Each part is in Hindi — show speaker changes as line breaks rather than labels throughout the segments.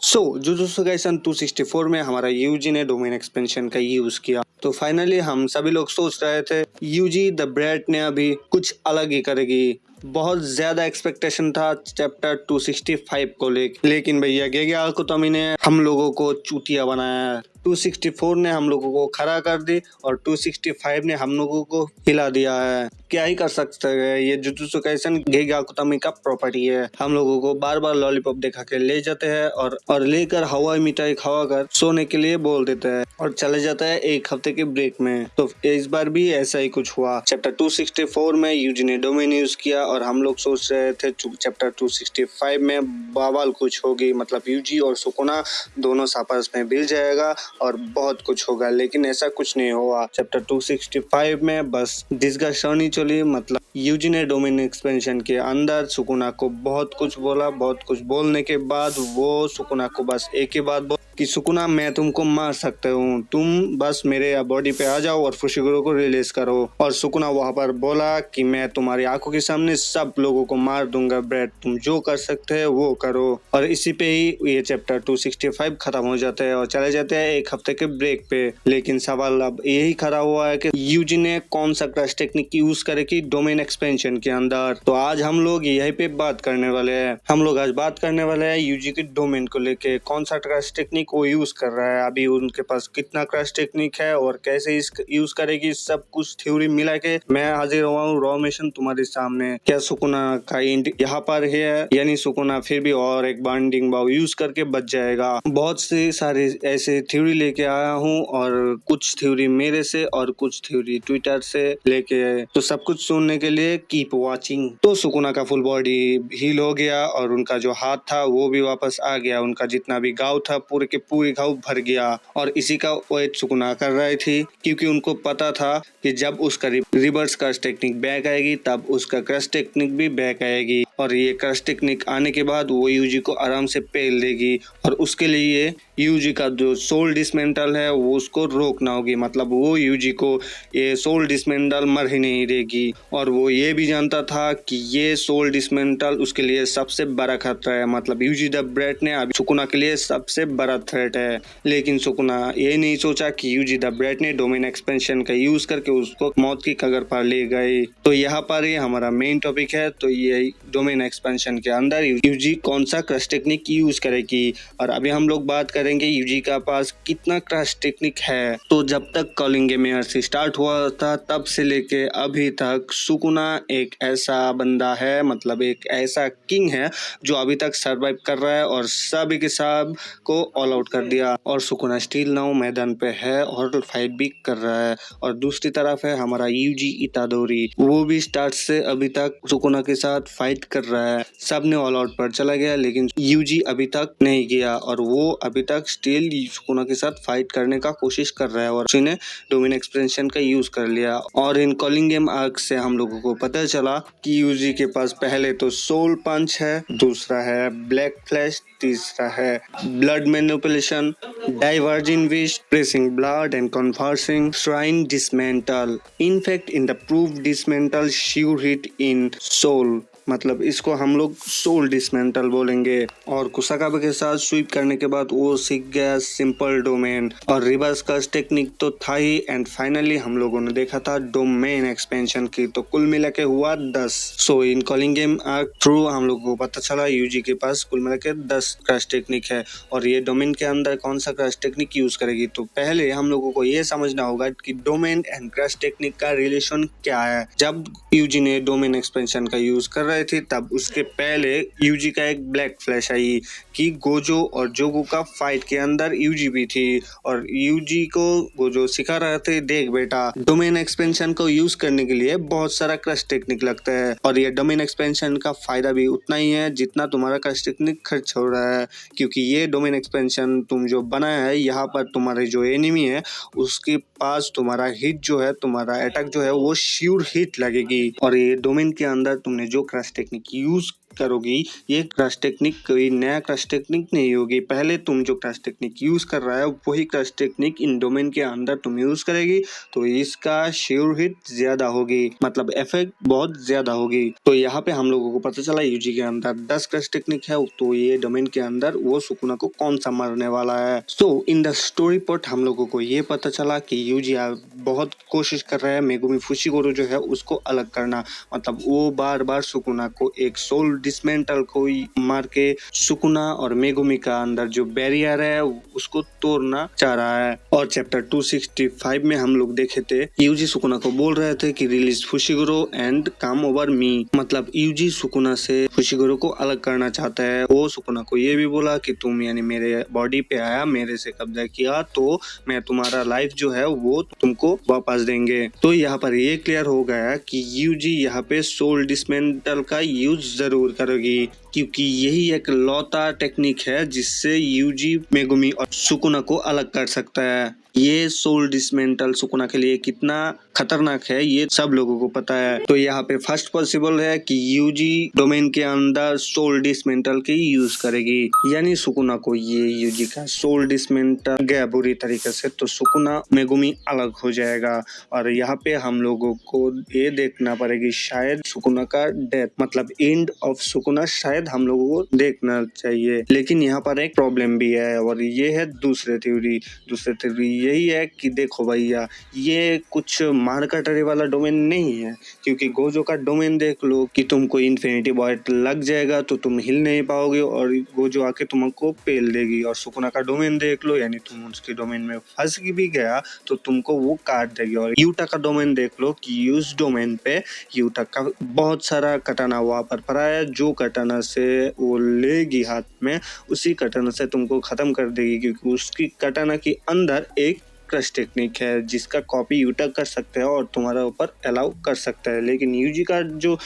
जुजुत्सु काइसन 264 में हमारा यूजी ने डोमेन एक्सपेंशन का यूज किया। तो फाइनली हम सभी लोग सोच रहे थे यूजी द ब्रेड ने अभी कुछ अलग ही करेगी। बहुत ज्यादा एक्सपेक्टेशन था चैप्टर 265 को लेकिन भैया गेगे आकुतमी ने हम लोगों को चूतिया बनाया। 264 ने हम लोगों को खड़ा कर दी और 265 ने हम लोगों को हिला दिया है। क्या ही कर सकते हैं, ये जुजुत्सु काइसन गेगे आकुतमी का प्रॉपर्टी है। हम लोगों को बार बार लॉलीपॉप दिखा के ले जाते हैं और लेकर हवाई मिठाई खवा कर सोने के लिए बोल देते हैं और चले जाता है एक हफ्ते के ब्रेक में। तो इस बार भी ऐसा ही कुछ हुआ। चैप्टर 264 में यूजी ने डोमेन यूज किया और हम लोग सोच रहे थे चैप्टर 265 में बवाल कुछ होगी, मतलब यूजी और सुकुना दोनों आपस में मिल जाएगा और बहुत कुछ होगा, लेकिन ऐसा कुछ नहीं हुआ। चैप्टर 265 में बस डिस्कशन ही चली, मतलब यूजी ने डोमेन एक्सपेंशन के अंदर सुकुना को बहुत कुछ बोला। बहुत कुछ बोलने के बाद वो सुकुना को बस एक ही बात बोल कि सुकुना मैं तुमको मार सकता हूँ, तुम बस मेरे बॉडी पे आ जाओ और फुशिगुरो को रिलीज करो। और सुकुना वहां पर बोला कि मैं तुम्हारी आंखों के सामने सब लोगों को मार दूंगा ब्रेड, तुम जो कर सकते हैं वो करो। और इसी पे ही ये चैप्टर 265 खत्म हो जाता है और चले जाते हैं एक हफ्ते के ब्रेक पे। लेकिन सवाल अब यही खड़ा हुआ है कि यूजी ने कौन सा क्रश टेक्निक यूज करेगी डोमेन एक्सपेंशन के अंदर। तो आज हम लोग यही पे बात करने वाले हैं। हम लोग आज बात करने वाले हैं यूजी के डोमेन को लेके, कौन सा क्रश टेक्निक वो यूज कर रहा है, अभी उनके पास कितना क्रश टेक्निक है और कैसे इसका यूज करेगी, सब कुछ थ्योरी मिला के मैं हाजिर हुआ हूँ रॉ मिशन तुम्हारे सामने। क्या सुकुना का इंट यहाँ पर है, यानी सुकुना फिर भी और एक बॉन्डिंग बाव यूज करके बच जाएगा। बहुत से सारे ऐसे थ्योरी लेके आया हूँ और कुछ थ्योरी मेरे से और कुछ थ्योरी ट्विटर से लेके, तो सब कुछ सुनने के लिए कीप वॉचिंग। तो सुकुना का फुल बॉडी हील हो गया और उनका जो हाथ था वो भी वापस आ गया, उनका जितना भी घाव था पूरे के पूरे घाव भर गया। और इसी का वेट सुकुना कर रही थी क्योंकि उनको पता था कि जब उसका रिवर्स क्रश टेक्निक बैक आएगी तब उसका क्रश टेक्निक भी बैक आएगी और ये क्रश टेक्निक आने के बाद वो यूजी को आराम से पेल देगी और उसके लिए यूजी का जो सोल डिसमेंटल है वो उसको रोकना होगी, मतलब वो यूजी को ये सोल डिसमेंटल मर ही नहीं देगी। और वो ये भी जानता था कि ये सोल डिसमेंटल उसके लिए सबसे बड़ा खतरा है, मतलब यूजी द ब्रेड ने अभी सुकुना के लिए सबसे बड़ा थ्रेट है। लेकिन सुकुना ये नहीं सोचा कि यूजी द ब्रेड ने डोमेन एक्सपेंशन का यूज करके उसको मौत की कगार पर ले गए। तो यहाँ पर ये हमारा मेन टॉपिक है। तो ये डोमेन एक्सपेंशन के अंदर यूजी कौन सा क्रश टेक्निक यूज करेगी और अभी हम लोग बात करेंगे यूजी का पास कितना क्रश टेक्निक है। तो जब तक कॉलिंग गेम एयर से स्टार्ट हुआ था तब से लेके अभी तक सुकुना एक ऐसा बंदा है, मतलब एक ऐसा किंग है जो अभी तक सरवाइव कर रहा है और सभी के सब को ऑल आउट कर दिया। और सुकुना स्टिल नाउ मैदान पे है और फाइट भी कर रहा है। और दूसरी तरफ है हमारा यूजी इतादोरी, वो भी स्टार्ट से अभी तक सुकुना के साथ फाइट कर रहा है। सबने ऑल आउट पर चला गया लेकिन यूजी अभी तक नहीं गया और वो अभी तक स्टिल सुकुना के साथ फाइट करने का कोशिश कर रहा है और उसने डोमेन एक्सपेंशन का यूज कर लिया। और इन कॉलिंग गेम आर्क से हम लोगों को पता चला कि यूजी के पास पहले तो सोल पंच है, दूसरा है ब्लैक फ्लैश, तीसरा है blood manipulation, diverging wish, pressing blood and conversing shrine dismantle. In fact, in the proof dismantle sure hit in soul, मतलब इसको हम लोग सोल डिसमेंटल बोलेंगे। और कुसाकाबे के साथ स्वीप करने के बाद वो सीख गया सिंपल डोमेन और रिवर्स कर्स टेक्निक तो था ही। एंड फाइनली हम लोगों ने देखा था डोमेन एक्सपेंशन की, तो कुल मिला के हुआ 10। सो इन कॉलिंग गेम आर्क थ्रू हम लोगों को पता चला यूजी के पास कुल मिला के 10 क्रश टेक्निक है और ये डोमेन के अंदर कौन सा क्रश टेक्निक यूज करेगी। तो पहले हम लोगों को ये समझना होगा कि डोमेन एंड क्रश टेक्निक का रिलेशन क्या है। जब यूजी ने डोमेन एक्सपेंशन का यूज कर रहे थे तब उसके पहले यूजी का एक ब्लैक फ्लैश आई कि गोजो और जोगो का फाइट के अंदर यूजी भी थी और यूजी को गोजो सिखा रहे थे, देख बेटा डोमेन एक्सपेंशन को यूज करने के लिए बहुत सारा क्रश टेक्निक लगता है और ये डोमेन एक्सपेंशन का फायदा भी उतना ही है जितना तुम्हारा क्रश टेक्निक खर्च हो रहा है, क्योंकि ये डोमेन एक्सपेंशन तुम जो बनाया है यहाँ पर तुम्हारे जो एनिमी है उसके पास तुम्हारा हिट जो है, तुम्हारा अटैक जो है वो श्योर हिट लगेगी। और ये डोमेन के अंदर तुमने जो क्रश टेक्निक यूज करोगी, ये क्रश टेक्निक कोई नया क्रश टेक्निक नहीं होगी। पहले तुम जो क्रश टेक्निक यूज कर रहा है वही क्रश टेक्निक इन डोमेन के अंदर तुम यूज करेगी तो इसका श्योर हिट ज्यादा होगी, मतलब इफेक्ट बहुत ज्यादा होगी। तो यहाँ पे हम लोगों को पता चला यूजी के अंदर 10 क्रश टेक्निक है, तो ये डोमेन के अंदर वो सुकुना को कौन सा मारने वाला है। सो इन द स्टोरी पोर्ट हम लोगों को ये पता चला कि यूजी बहुत कोशिश कर रहा है मेगुमी फुशिगोरो जो है उसको अलग करना, मतलब वो बार बार सुकुना को एक सोल डिसमेंटल को मार के सुकुना और मेगुमी का अंदर जो बैरियर है उसको तोड़ना चाह रहा है। और चैप्टर 265 में हम लोग देखे थे यूजी सुकुना को बोल रहे थे कि release Fushiguro and come over me, मतलब यूजी सुकुना से फुशिगोरो को अलग करना चाहता है। वो सुकुना को ये भी बोला कि तुम यानी मेरे बॉडी पे आया, मेरे से कब्जा किया तो मैं तुम्हारा लाइफ जो है वो तुमको वापस देंगे। तो यहाँ पर ये क्लियर हो गया कि यूजी यहाँ पे सोल डिसमेंटल का यूज जरूर करेगी, क्योंकि यही एक लौता टेक्निक है जिससे यूजी मेगुमी और सुकुना को अलग कर सकता है। ये सोल डिसमेंटल सुकुना के लिए कितना खतरनाक है ये सब लोगों को पता है। तो यहाँ पे फर्स्ट पॉसिबल है कि यूजी डोमेन के अंदर सोल डिसमेंटल की यूज करेगी, यानी सुकुना को ये यूजी का सोल डिसमेंटल गया बुरी तरीके से तो सुकुना मेगुमी अलग हो जाएगा। और यहाँ पे हम लोगों को ये देखना पड़ेगी शायद सुकुना का डेथ, मतलब एंड ऑफ सुकुना शायद हम लोगों को देखना चाहिए। लेकिन यहाँ पर एक प्रॉब्लम भी है और ये है दूसरे थ्योरी यही है कि देखो भैया ये कुछ मार कटरे वाला डोमेन नहीं है, क्योंकि गोजो का डोमेन देख लो कि तुमको इन्फिनिटी बॉयट लग जाएगा तो तुम हिल नहीं पाओगे और गोजो आके तुमको पेल देगी। और सुकुना का डोमेन देख लो यानी तुम उसके डोमेन में फंस भी गया तो तुमको वो काट देगी। और यूटा का डोमेन देख लो कि उस डोमेन पे यूटा का बहुत सारा कटाना वहां पर पड़ा है, जो कटाना से वो लेगी हाथ में उसी कटाना से तुमको खत्म कर देगी, क्योंकि उसकी कटाना के अंदर एक क्रश टेक्निक है जिसका कॉपी यूटा कर सकते हैं और तुम्हारा ऊपर अलाउ कर सकता है। लेकिन यूजी का जो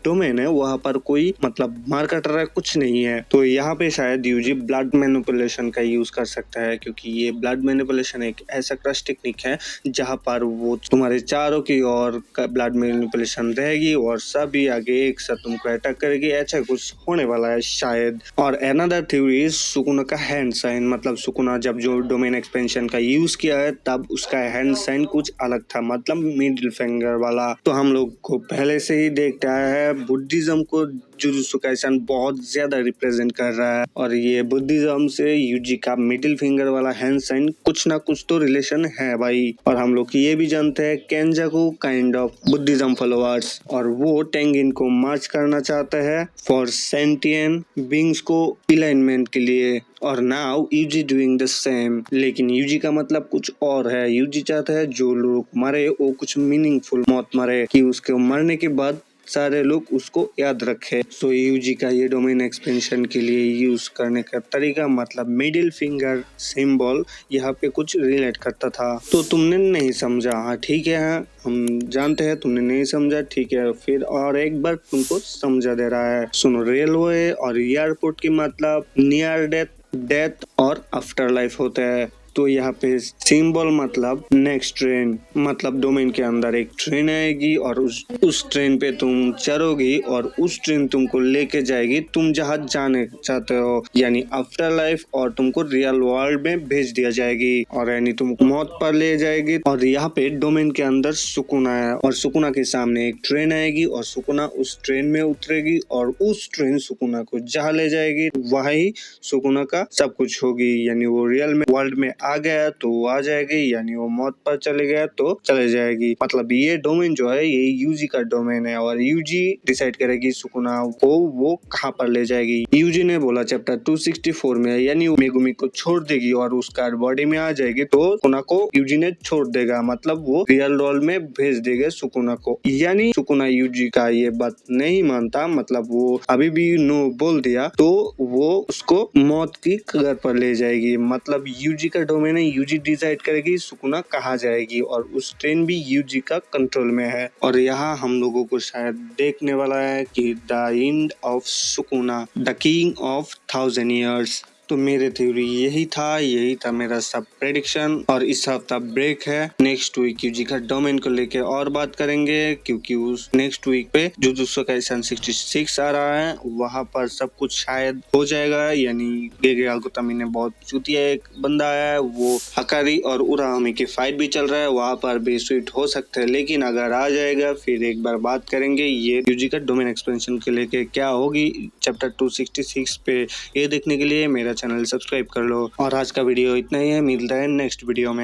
डोमेन है वहां पर कोई मतलब मार कटरा कुछ नहीं है, तो यहाँ पे शायद यूजी ब्लड मैनिपुलेशन का यूज कर सकता है, क्योंकि ये ब्लड मैनिपुलेशन एक ऐसा क्रश टेक्निक है जहाँ पर वो तुम्हारे चारों की ओर ब्लड मैनिपुलेशन रहेगी और सभी आगे एक साथ तुमको अटैक करेगी। ऐसा कुछ होने वाला है शायद। और अनदर थ्योरी सुकुना का हैंड साइन, मतलब सुकुना जब जो डोमेन एक्सपेंशन का यूज किया है तब उसका हैंड साइन कुछ अलग था, मतलब मिडिल फिंगर वाला। तो हम लोग को पहले से ही देखता है बुद्धिज्म को जुजुत्सु काइसन बहुत ज्यादा रिप्रेजेंट कर रहा है और ये बुद्धिज्म से यूजी का मिडिल फिंगर वाला हैंड साइन कुछ ना कुछ तो रिलेशन है भाई। और हम लोग ये भी जानते हैं Kenjaku kind of Buddhism followers और वो टेंगिन को मार्च करना चाहते हैं फॉर सेंटियन बीइंग्स को अलाइनमेंट के लिए। और now Yuji doing the same, लेकिन यूजी का मतलब कुछ और है। यूजी चाहता है जो लोग मरे वो कुछ मीनिंगफुल मौत मरे, कि उसके मरने के बाद सारे लोग उसको याद रखे। सो यूजी का ये डोमेन एक्सपेंशन के लिए यूज करने का तरीका मतलब मिडिल फिंगर सिंबल यहाँ पे कुछ रिलेट करता था। तो तुमने नहीं समझा, हाँ ठीक है, हाँ हम जानते हैं तुमने नहीं समझा, ठीक है फिर और एक बार तुमको समझा दे रहा है। सुनो, रेलवे और एयरपोर्ट की मतलब नियर डेथ और आफ्टर लाइफ होता है। तो यहाँ पे सिंबल मतलब नेक्स्ट ट्रेन, मतलब डोमेन के अंदर एक ट्रेन आएगी और उस ट्रेन पे तुम चढ़ोगी और उस ट्रेन तुमको लेके जाएगी तुम जहाँ जाने चाहते हो, यानी आफ्टर लाइफ, और तुमको रियल वर्ल्ड में भेज दिया जाएगी और यानी तुमको मौत पर ले जाएगी। और यहाँ पे डोमेन के अंदर सुकुना है और सुकुना के सामने एक ट्रेन आएगी और सुकुना उस ट्रेन में उतरेगी और उस ट्रेन सुकुना को जहाँ ले जाएगी वही सुकुना का सब कुछ होगी, यानी वो रियल में वर्ल्ड में आ गया तो वो आ जाएगी, यानी वो मौत पर चले गया तो चले जाएगी। मतलब ये डोमेन जो है ये यूजी का डोमेन है और यूजी डिसाइड करेगी सुकुना को वो कहाँ पर ले जाएगी। यूजी ने बोला चैप्टर 264 में, यानी वो मेगुमी को छोड़ देगी और उसका बॉडी में आ जाएगी तो सुकुना को यूजी ने छोड़ देगा, मतलब वो रियल वर्ल्ड में भेज देगा सुकुना को। यानी सुकुना यूजी का ये बात नहीं मानता, मतलब वो अभी भी नो बोल दिया तो वो उसको मौत की कगार पर ले जाएगी। मतलब यूजी का डोमेन है, यूजी डिसाइड करेगी सुकुना कहाँ जाएगी और उस ट्रेन भी यूजी का कंट्रोल में है। और यहाँ हम लोगों को शायद देखने वाला है कि the end of Sukuna, the king of 1000 years। तो मेरे थ्योरी यही था मेरा सब प्रेडिक्शन। और इस हफ्ता ब्रेक है, नेक्स्ट वीक यूजी का डोमेन को लेके और बात करेंगे, क्योंकि उस नेक्स्ट वीक पे जुजुत्सु काइसन 66 आ रहा है, वहां पर सब कुछ शायद हो जाएगा। यानी गेगे आगुतामी ने बहुत चूतिया एक बंदा है, वो हकारी और उराहामी की फाइट भी चल रहा है, वहां पर भी स्वीट हो सकते हैं। लेकिन अगर आ जाएगा फिर एक बार बात करेंगे ये यूजी का डोमेन एक्सपेंशन के लेके क्या होगी चैप्टर 266 पे। ये देखने के लिए मेरा चैनल सब्सक्राइब कर लो। और आज का वीडियो इतना ही है, मिलता है नेक्स्ट वीडियो में।